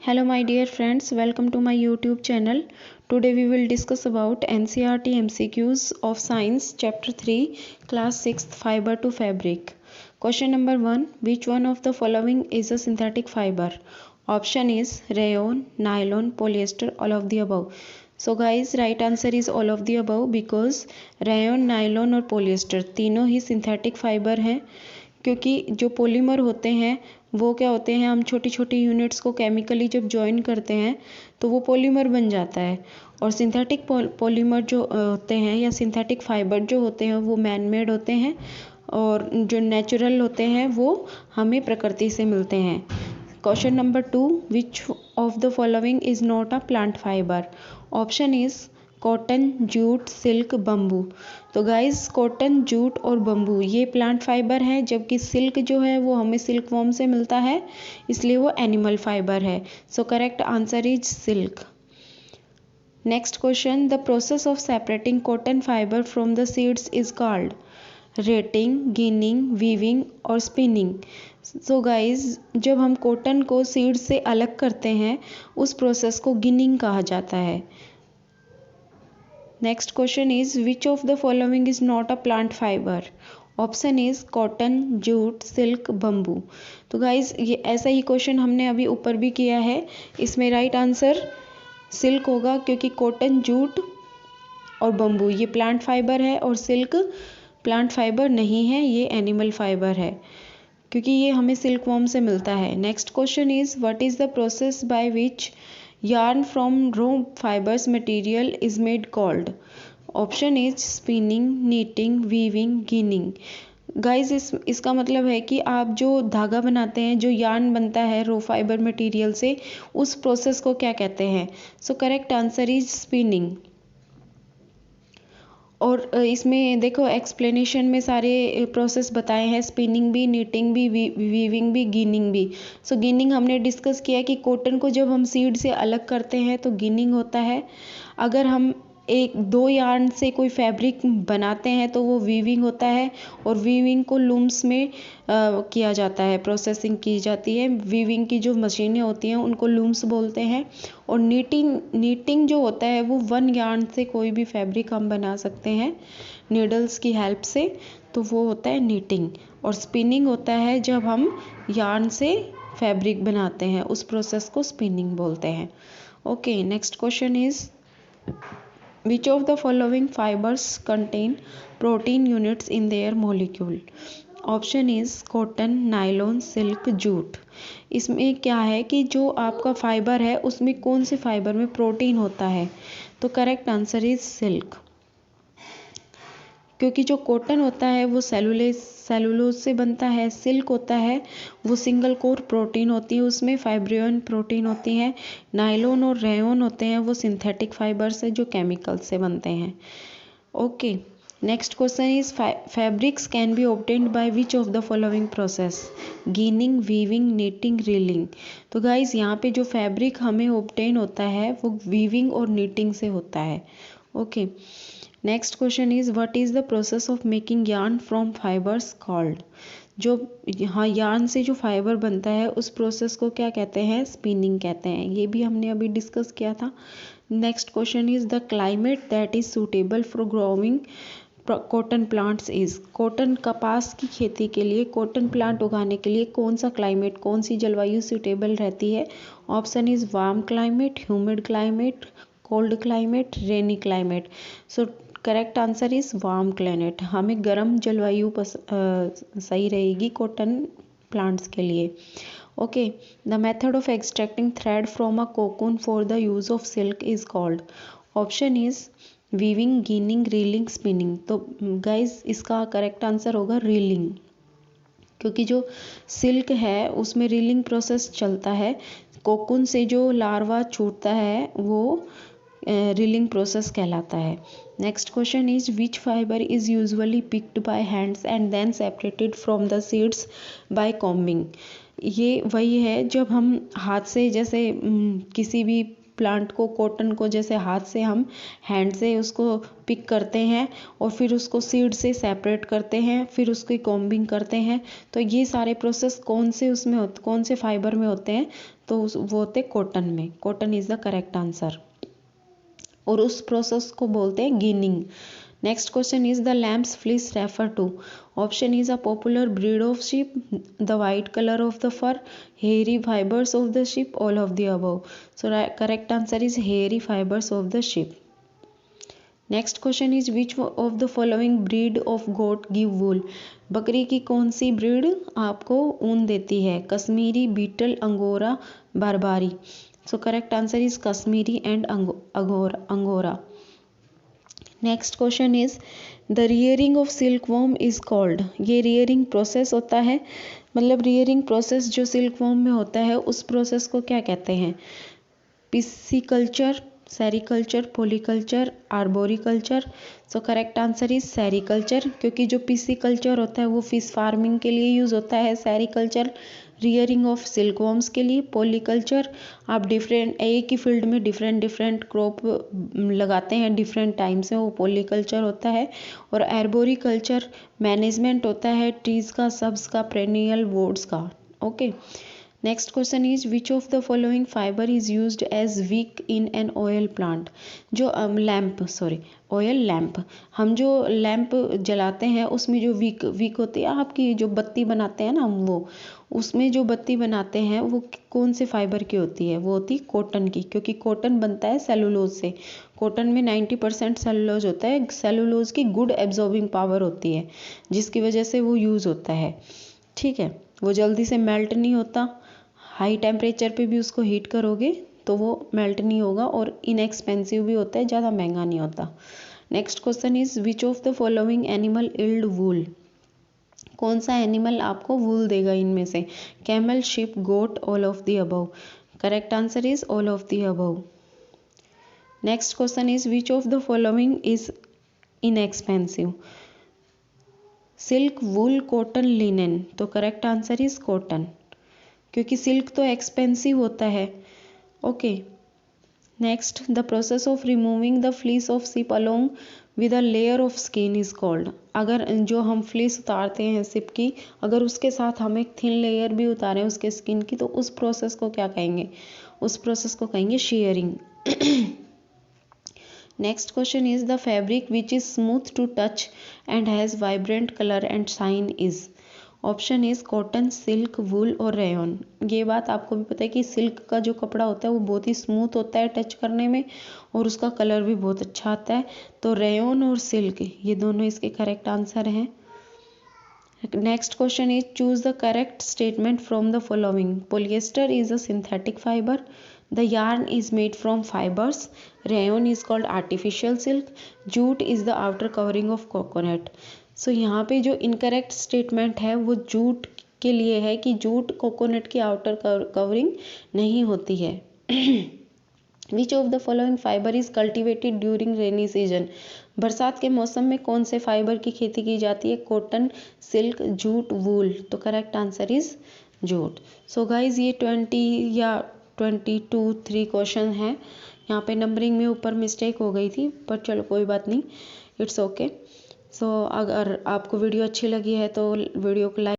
Hello my dear friends, welcome to my YouTube channel. Today we will discuss about NCERT MCQs of Science Chapter 3 Class 6th Fiber to Fabric. Question number 1. Which one of the following is a synthetic fiber? Option is rayon, nylon, polyester, all of the above. So guys, right answer is all of the above because rayon, nylon और polyester तीनों ही synthetic fiber हैं, क्योंकि जो polymer होते हैं वो क्या होते हैं, हम छोटी छोटी यूनिट्स को केमिकली जब जॉइन करते हैं तो वो पॉलीमर बन जाता है। और सिंथेटिक पॉलीमर जो होते हैं या सिंथेटिक फाइबर जो होते हैं वो मैन मेड होते हैं और जो नेचुरल होते हैं वो हमें प्रकृति से मिलते हैं। Question number 2. Which of the following is not a plant fibre? Option is cotton, jute, silk, bamboo. तो गाइस कॉटन, जूट और बम्बू ये प्लांट फाइबर है, जबकि सिल्क जो है वो हमें सिल्क वॉर्म से मिलता है, इसलिए वो एनिमल फाइबर है। सो correct answer is silk. Next question. The process of separating cotton fibre from the seeds is called rating, ginning, weaving और स्पिनिंग। सो गाइज जब हम कॉटन को सीड से अलग करते हैं उस प्रोसेस को गिनिंग कहा जाता है। Next question is which of the following is not a plant fibre? Option is cotton, jute, silk, bamboo. तो गाइज ये ऐसा ही क्वेश्चन हमने अभी ऊपर भी किया है। इसमें राइट आंसर सिल्क होगा, क्योंकि कॉटन, जूट और बम्बू ये प्लांट फाइबर है और सिल्क प्लांट फाइबर नहीं है, ये एनिमल फाइबर है, क्योंकि ये हमें सिल्क वॉर्म से मिलता है। Next question is what is the process by which yarn from raw fibers material is made called? Option is spinning, knitting, weaving, ginning. Guys इसका मतलब है कि आप जो धागा बनाते हैं, जो यार्न बनता है रो फाइबर मटेरियल से, उस प्रोसेस को क्या कहते हैं? सो करेक्ट आंसर इज स्पिनिंग। और इसमें देखो एक्सप्लेनेशन में सारे प्रोसेस बताए हैं, स्पिनिंग भी, नीटिंग भी, वीविंग भी, गिनिंग भी। सो गिनिंग हमने डिस्कस किया कि कॉटन को जब हम सीड से अलग करते हैं तो गिनिंग होता है। अगर हम एक दो यार्न से कोई फैब्रिक बनाते हैं तो वो वीविंग होता है, और वीविंग को लूम्स में किया जाता है, प्रोसेसिंग की जाती है। वीविंग की जो मशीनें होती हैं उनको लूम्स बोलते हैं। और नीटिंग जो होता है वो वन यार्न से कोई भी फैब्रिक हम बना सकते हैं नीडल्स की हेल्प से, तो वो होता है नीटिंग। और स्पिनिंग होता है जब हम यार्न से फैब्रिक बनाते हैं, उस प्रोसेस को स्पिनिंग बोलते हैं। Okay, next question is which of the following fibers contain protein units in their molecule? Option is cotton, nylon, silk, jute. इसमें क्या है कि जो आपका फाइबर है उसमें कौन से फाइबर में प्रोटीन होता है? तो करेक्ट आंसर इज सिल्क, क्योंकि जो कॉटन होता है वो सेलुलोज से बनता है। सिल्क होता है वो सिंगल कोर प्रोटीन होती है, उसमें फाइब्रियोन प्रोटीन होती है। नायलॉन और रेयोन होते हैं वो सिंथेटिक फाइबर्स है जो केमिकल से बनते हैं। Okay, next question is fabrics can be obtained by which of the following process? Ginning, weaving, knitting, reeling. तो गाइज यहाँ पे जो फैब्रिक हमें ऑब्टेन होता है वो वीविंग और नीटिंग से होता है। Okay, next question is what is the process of making yarn from fibres called? जो यहाँ यार्न से जो फाइबर बनता है उस प्रोसेस को क्या कहते हैं? स्पिनिंग कहते हैं। ये भी हमने अभी डिस्कस किया था। Next question is the climate that is suitable for growing cotton plants is? Cotton कपास की खेती के लिए, कॉटन प्लांट उगाने के लिए कौन सा क्लाइमेट, कौन सी जलवायु सूटेबल रहती है? Option is warm climate, humid climate, cold climate, rainy climate. So correct answer is warm climate. हमें गर्म जलवायु सही रहेगी कॉटन प्लांट्स के लिए। Okay, the method of extracting thread from a cocoon for the use of silk is called? Option is weaving, ginning, reeling, spinning. तो guys इसका correct answer होगा रीलिंग, क्योंकि जो सिल्क है उसमें रीलिंग प्रोसेस चलता है। कोकून से जो लार्वा छूटता है वो रीलिंग प्रोसेस कहलाता है। Next question is which fibre is usually picked by hands and then separated from the seeds by combing? ये वही है जब हम हाथ से जैसे किसी भी प्लांट को, कॉटन को जैसे हाथ से हम हैंड से उसको पिक करते हैं और फिर उसको सीड से सेपरेट करते हैं, फिर उसकी कॉम्बिंग करते हैं। तो ये सारे प्रोसेस कौन से फाइबर में होते हैं? तो वो होते कॉटन में। Cotton is the correct answer. और उस प्रोसेस को बोलते हैं ginning. Next question is the lamb's fleece refer to. Option is a popular breed of sheep, the white colour of the fur, hairy fibres of the sheep, all of the above. So correct answer is hairy fibres of the sheep. Next question is which of the following breed of goat give wool. बकरी की कौन सी breed आपको ऊन देती है? Kashmiri, beetle, angora, Barbari. So correct answer is Kashmiri and angora. Next question is the rearing of silk worm is called. ये rearing process होता है, मतलब रियरिंग प्रोसेस जो सिल्क वॉर्म में होता है उस प्रोसेस को क्या कहते हैं? Pisciculture, sericulture, polyculture, arboriculture. So correct answer is sericulture, क्योंकि जो पिसिकल्चर होता है वो फिश फार्मिंग के लिए यूज़ होता है, sericulture rearing of silk worms के लिए, पॉलीकल्चर आप डिफरेंट एक ही फील्ड में डिफरेंट क्रॉप लगाते हैं डिफरेंट टाइम से, वो पॉलीकल्चर होता है। और आर्बोरिकल्चर मैनेजमेंट होता है ट्रीज का, सब्स का, पेरेनियल वुड्स का। Okay. Next question is which of the following fibre is used as wick in an oil plant. जो ऑयल लैम्प, हम जो लैम्प जलाते हैं उसमें जो विक होती है, आपकी जो बत्ती बनाते हैं ना वो, उसमें जो बत्ती बनाते हैं वो कौन से फाइबर की होती है? वो होती है कॉटन की, क्योंकि कॉटन बनता है सेलुलोज से। कॉटन में 90% सेलुलोज होता है। सेलुलोज की गुड एब्जॉर्बिंग पावर होती है जिसकी वजह से वो यूज़ होता है। ठीक है, वो जल्दी से मेल्ट नहीं होता, हाई टेम्परेचर पे भी उसको हीट करोगे तो वो मेल्ट नहीं होगा, और इनएक्सपेंसिव भी होता है, ज़्यादा महंगा नहीं होता। Next question is which of the following animal yield wool. कौन सा एनिमल आपको वूल देगा इनमें से? Camel, sheep, goat, all of the above. Correct answer is all of the above. Next question is which of the following is inexpensive. Silk, wool, cotton, linen. तो correct answer is cotton, क्योंकि silk तो expensive होता है। Okay. Next the process of removing the fleece of ship along with a layer of skin is called. अगर जो हम fleece उतारते हैं शिप की, अगर उसके साथ हम एक थिन लेयर भी उतारें उसके स्किन की, तो उस प्रोसेस को क्या कहेंगे? उस प्रोसेस को कहेंगे shearing. Next question is the fabric which is smooth to touch and has vibrant colour and shine is. Option is cotton, silk, wool और रेयन। ये बात आपको भी पता है कि सिल्क का जो कपड़ा होता है वो बहुत ही स्मूथ होता है टच करने में, और उसका कलर भी बहुत अच्छा आता है। तो रेयन और सिल्क ये दोनों इसके करेक्ट आंसर हैं। Next question is choose the correct statement from the following. Polyester is a synthetic fibre, the yarn is made from fibers, rayon is called artificial silk, jute is the outer covering of coconut। सो यहाँ पे जो incorrect statement है वो jute के लिए है कि jute coconut की आउटर कवरिंग नहीं होती है। विच of the following fibre is cultivated during rainy season. बरसात के मौसम में कौन से फाइबर की खेती की जाती है? कॉटन, सिल्क, जूट, वूल। तो correct answer is jute. So guys ये 20 या 3 क्वेश्चन हैं। यहाँ पे नंबरिंग में ऊपर मिस्टेक हो गई थी, पर चलो कोई बात नहीं, इट्स ओके। सो अगर आपको वीडियो अच्छी लगी है तो वीडियो को लाइक